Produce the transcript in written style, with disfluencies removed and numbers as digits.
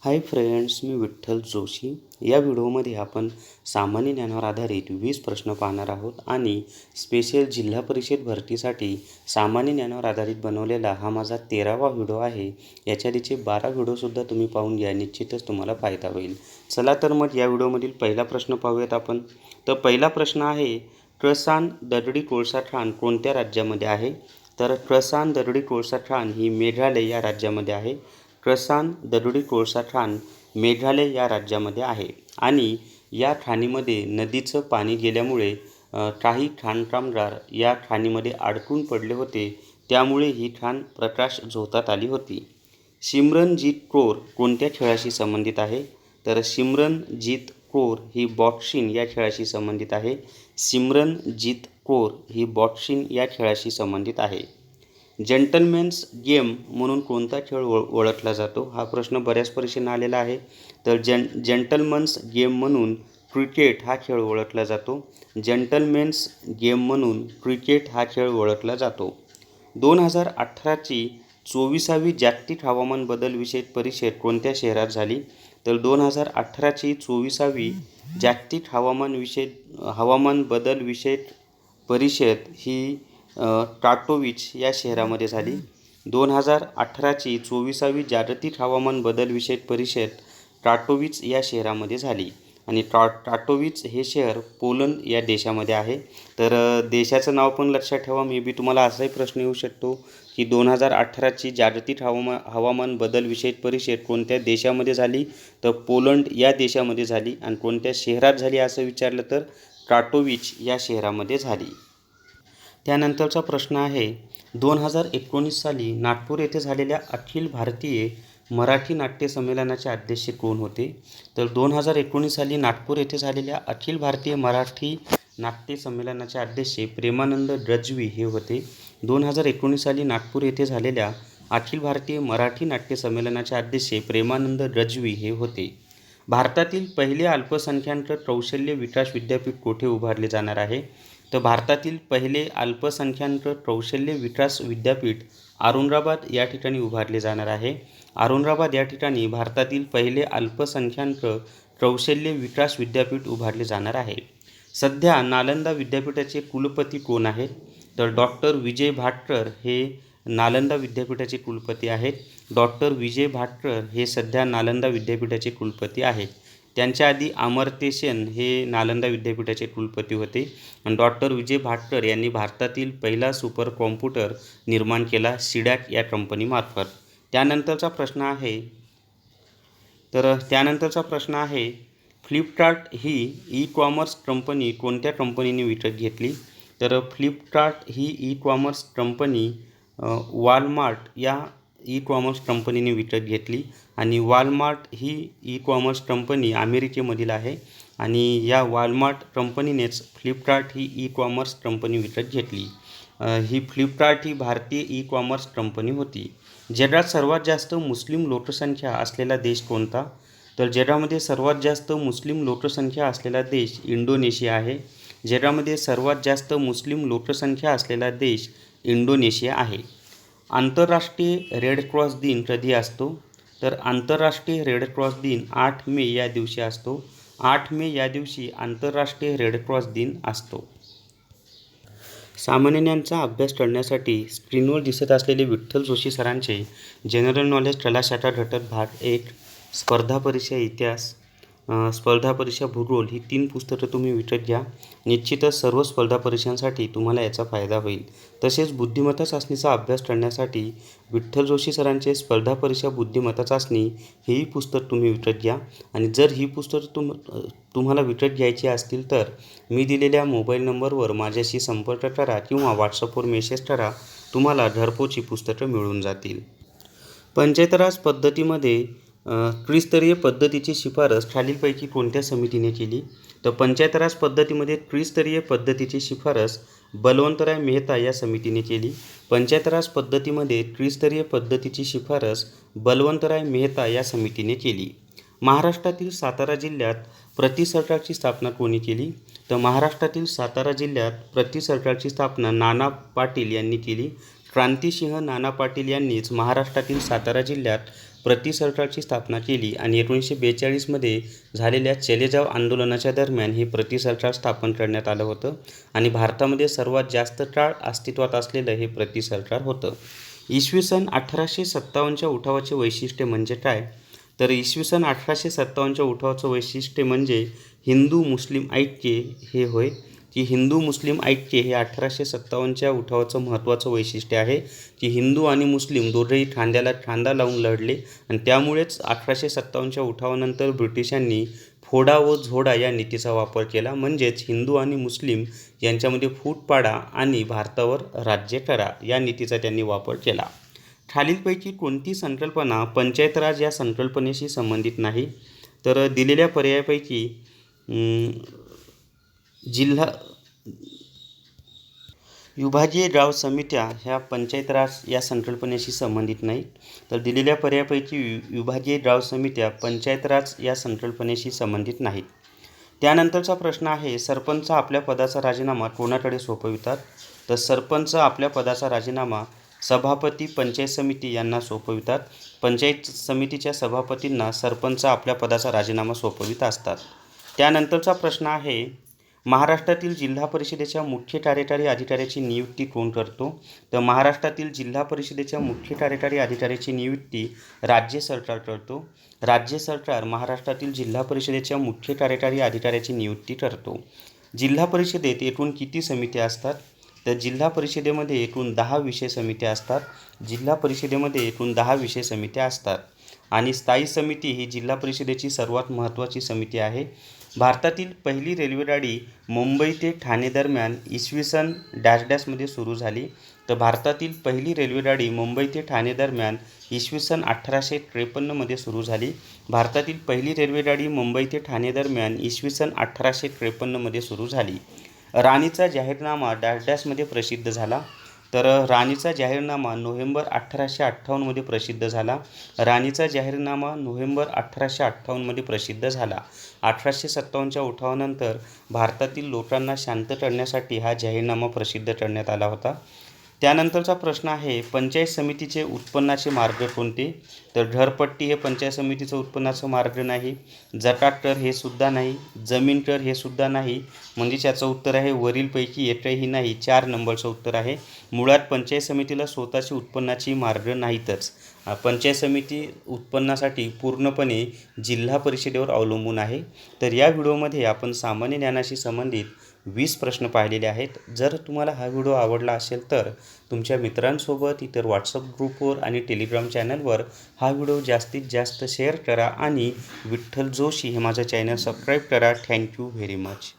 Hi friends, मी विठ्ठल जोशी. या व्हिडिओमध्ये आपण सामान्य ज्ञानावर आधारित 20 प्रश्न पाहणार आहोत आणि स्पेशल जिल्हा परिषद भरतीसाठी सामान्य ज्ञानावर आधारित बनवलेला हा माझा 13वा व्हिडिओ आहे. याच्या आधीचे 12 व्हिडिओसुद्धा तुम्ही पाहून घ्या, निश्चितच तुम्हाला फायदा होईल. चला तर मग या व्हिडिओमधील पहिला प्रश्न पाहूयात आपण. तर पहिला प्रश्न आहे, ट्रसान दरडी कोळसा खाण कोणत्या राज्यामध्ये आहे? तर ट्रसान दरडी कोळसा खाण ही मेघालय या राज्यामध्ये आहे. ट्रसान दरडी कोळसा खाण मेघालय या राज्यामध्ये आहे आणि या खाणीमध्ये नदीचं पाणी गेल्यामुळे काही खाण कामगार या खाणीमध्ये अडकून पडले होते, त्यामुळे ही खाण प्रकाश झोतात आली होती. सिमरनजीत कौर कोणत्या खेळाशी संबंधित आहे? तर सिमरनजीत कौर ही बॉक्सिंग या खेळाशी संबंधित आहे. सिमरनजीत कौर ही बॉक्सिंग या खेळाशी संबंधित आहे. जेंटलमॅन्स गेम म्हणून कोणता खेळ ओळखला जातो? हा प्रश्न बऱ्याच परीक्षेला आलेला आहे. तर जेंटलमन्स गेम म्हणून क्रिकेट हा खेळ ओळखला जातो. जेंटलमॅन्स गेम म्हणून क्रिकेट हा खेळ ओळखला जातो. 2018ची 24वी जागतिक हवामान बदल विषयक परिषद कोणत्या शहरात झाली? तर 2018ची 24वी जागतिक हवामान बदल विषयक परिषद ही काटोविच या शहरामध्ये झाली. 2018ची 24वी जागतिक हवामान बदल विषयक परिषद काटोविच या शहरामध्ये झाली आणि काटोविच हे शहर पोलंड या देशामध्ये आहे. तर देशाचं नाव पण लक्षात ठेवा. मे बी तुम्हाला असाही प्रश्न येऊ शकतो की 2018ची जागतिक हवामान बदल विषयक परिषद कोणत्या देशामध्ये झाली? तर पोलंड या देशामध्ये झाली. आणि कोणत्या शहरात झाली असं विचारलं तर काटोविच या शहरामध्ये झाली. त्यानंतरचा प्रश्न आहे, 2019 साली नागपूर येथे झालेल्या अखिल भारतीय मराठी नाट्य संमेलनाचे अध्यक्ष कोण होते? तर 2019 साली नागपूर येथे झालेल्या अखिल भारतीय मराठी नाट्य संमेलनाचे अध्यक्ष प्रेमानंद गज्वी हे होते. 2019 साली नागपूर येथे झालेल्या अखिल भारतीय मराठी नाट्य संमेलनाचे अध्यक्ष प्रेमानंद गज्वी हे होते. भारतातील पहिले अल्पसंख्याक कौशल्य विकास विद्यापीठ कोठे उभारले जाणार आहे? तर भारतातील पहिले अल्पसंख्याक कौशल्य विकास विद्यापीठ औरंगाबाद या ठिकाणी उभारले जाणार आहे. औरंगाबाद या ठिकाणी भारतातील पहिले अल्पसंख्याक कौशल्य विकास विद्यापीठ उभारले जाणार आहे. सध्या नालंदा विद्यापीठाचे कुलपती कोण आहेत? तर डॉक्टर विजय भाटकर हे नालंदा विद्यापीठाचे कुलपती आहेत. डॉक्टर विजय भाटकर हे सध्या नालंदा विद्यापीठाचे कुलपती आहेत. त्यांच्या आधी अमर्त्य सेन हे नालंदा विद्यापीठाचे कुलपती होते आणि डॉक्टर विजय भाटकर यांनी भारतातील पहिला सुपर कॉम्प्युटर निर्माण केला सिडॅक या कंपनीमार्फत. त्यानंतरचा प्रश्न आहे, फ्लिपकार्ट ही ई कॉमर्स कंपनी कोणत्या कंपनीने विकत घेतली? तर फ्लिपकार्ट ही ई कॉमर्स कंपनी वॉलमार्ट या ई कॉमर्स कंपनीने विकत घेतली आणि वॉलमार्ट ही ई कॉमर्स कंपनी अमेरिकेमधील आहे आणि या वॉलमार्ट कंपनीनेच फ्लिपकार्ट ही ई कॉमर्स कंपनी विकत घेतली. ही फ्लिपकार्ट ही भारतीय ई कॉमर्स कंपनी होती. जगात सर्वात जास्त मुस्लिम लोकसंख्या असलेला देश कोणता? तर जगामध्ये सर्वात जास्त मुस्लिम लोकसंख्या असलेला देश इंडोनेशिया आहे. जगामध्ये सर्वात जास्त मुस्लिम लोकसंख्या असलेला देश इंडोनेशिया आहे. आंतरराष्ट्रीय रेड क्रॉस दिन कधी असतो? तर आंतरराष्ट्रीय रेड क्रॉस दिन 8 मे या दिवशी असतो. 8 मे या दिवशी आंतरराष्ट्रीय रेड क्रॉस दिन असतो. सामान्य ज्ञानाचा अभ्यास करण्यासाठी स्क्रीनवर दिसत असलेले विठ्ठल जोशी सरांचे जनरल नॉलेज कलाशाखा घटक भाग 1 स्पर्धा परीक्षा इतिहास, स्पर्धा परीक्षा भूगोल ही 3 पुस्तकं तुम्ही विकत घ्या. निश्चितच सर्व स्पर्धा परीक्षांसाठी तुम्हाला याचा फायदा होईल. तसेच बुद्धिमत्ता चाचणीचा अभ्यास करण्यासाठी विठ्ठल जोशी सरांचे स्पर्धा परीक्षा बुद्धिमत्ता चाचणी हेही पुस्तक तुम्ही विकत घ्या. आणि जर ही पुस्तकं तुम्हाला विकत घ्यायची असतील तर मी दिलेल्या मोबाईल नंबरवर माझ्याशी संपर्क करा किंवा व्हॉट्सअपवर मेसेज करा. तुम्हाला घरपोच ही पुस्तकं मिळून जातील. पंचायत राज पद्धतीमध्ये त्रिस्तरीय पद्धतीची शिफारस खालीलपैकी कोणत्या समितीने केली? तर पंचायत राज पद्धतीमध्ये त्रिस्तरीय पद्धतीची शिफारस बलवंतराय मेहता या समितीने केली. पंचायत राज पद्धतीमध्ये त्रिस्तरीय पद्धतीची शिफारस बलवंतराय मेहता या समितीने केली. महाराष्ट्रातील सातारा जिल्ह्यात प्रति सरकारची स्थापना कोणी केली? तर महाराष्ट्रातील सातारा जिल्ह्यात प्रति सरकारची स्थापना नाना पाटील यांनी केली. क्रांतिसिंह नाना पाटील यांनीच महाराष्ट्रातील सातारा जिल्ह्यात सरकारची स्थापना केली आणि 1942मध्ये झालेल्या चले जाव आंदोलनाच्या दरम्यान हे सरकार स्थापन करण्यात आलं होतं आणि भारतामध्ये सर्वात जास्त काळ अस्तित्वात असलेलं हे सरकार होतं. इसवी सन 1857च्या उठावाचे वैशिष्ट्य म्हणजे काय? तर इसवी सन 1857च्या उठावाचं वैशिष्ट्य म्हणजे हिंदू मुस्लिम ऐक्य हे होय, की हिंदू मुस्लिम ऐक्य हे 1857च्या उठावाचं महत्त्वाचं वैशिष्ट्य आहे, की हिंदू आणि मुस्लिम दोघेही खांद्याला खांदा लावून लढले आणि त्यामुळेच 1857च्या उठावानंतर ब्रिटिशांनी फोडा व झोडा या नीतीचा वापर केला. म्हणजेच हिंदू आणि मुस्लिम यांच्यामध्ये फूट पाडा आणि भारतावर राज्य करा या नीतीचा त्यांनी वापर केला. खालीलपैकी कोणती संकल्पना पंचायत राज या संकल्पनेशी संबंधित नाही? तर दिलेल्या पर्यायापैकी जिल्हा विभागीय गाव समित्या ह्या पंचायत राज या संकल्पनेशी संबंधित नाहीत. तर दिलेल्या पर्यायापैकी विभागीय गाव समित्या पंचायत राज या संकल्पनेशी संबंधित नाहीत. त्यानंतरचा प्रश्न आहे, सरपंच आपल्या पदाचा राजीनामा कोणाकडे सोपवितात? तर सरपंच आपल्या पदाचा राजीनामा सभापती पंचायत समिती यांना सोपवितात. पंचायत समितीच्या सभापतींना सरपंच आपल्या पदाचा राजीनामा सोपवित असतात. त्यानंतरचा प्रश्न आहे, महाराष्ट्रातील जिल्हा परिषदेच्या मुख्य कार्यकारी अधिकाऱ्याची नियुक्ती कोण करतो? तर महाराष्ट्रातील जिल्हा परिषदेच्या मुख्य कार्यकारी अधिकाऱ्याची नियुक्ती राज्य सरकार करतो. राज्य सरकार महाराष्ट्रातील जिल्हा परिषदेच्या मुख्य कार्यकारी अधिकाऱ्याची नियुक्ती करतो. जिल्हा परिषदेत एकूण किती समित्या असतात? तर जिल्हा परिषदेमध्ये एकूण 10 विषय समित्या असतात. जिल्हा परिषदेमध्ये एकूण 10 विषय समित्या असतात आणि स्थायी समिती ही जिल्हा परिषदेची सर्वात महत्त्वाची समिती आहे. भारतातील पहिली रेल्वेगाडी मुंबई ते ठाणे दरम्यान इसवी सन मध्ये सुरू झाली. तर भारतातील पहिली रेल्वेगाडी मुंबई ते ठाणे दरम्यान इसवी सन 1853मध्ये सुरू झाली. भारतातील पहिली रेल्वेगाडी मुंबई ते ठाणे दरम्यान इसवी सन 1853मध्ये सुरू झाली. राणीचा जाहीरनामा मध्ये प्रसिद्ध झाला. तर राणीचा जाहीरनामा नोव्हेंबर 1858मध्ये प्रसिद्ध झाला. राणीचा जाहीरनामा नोव्हेंबर 1858मध्ये प्रसिद्ध झाला. 1857च्या उठावानंतर भारतातील लोकांना शांत करण्यासाठी हा जाहीरनामा प्रसिद्ध करण्यात आला होता. त्यानंतरचा प्रश्न आहे, पंचायत समितीचे उत्पन्नाचे मार्ग कोणते? तर घरपट्टी हे पंचायत समितीचं उत्पन्नाचं मार्ग नाही. जकात कर हे सुद्धा नाही. जमीन कर हे सुद्धा नाही. म्हणजे याचं उत्तर आहे वरीलपैकी एकही नाही. 4 नंबरचं उत्तर आहे. मुळात पंचायत समितीला स्वतःची उत्पन्नाची मार्ग नाहीतच. पंचायत समिती उत्पन्नासाठी पूर्णपणे जिल्हा परिषदेवर अवलंबून आहे. तर या व्हिडिओमध्ये आपण सामान्य ज्ञानाशी संबंधित 20 प्रश्न पाहिलेले आहेत. जर तुम्हाला हा व्हिडिओ आवडला असेल तर तुमच्या मित्रांसोबत, इतर व्हॉट्सअप ग्रुपवर आणि टेलिग्राम चॅनलवर हा व्हिडिओ जास्तीत जास्त शेअर करा आणि विठ्ठल जोशी हे माझं चॅनल सबस्क्राईब करा. Thank you very much.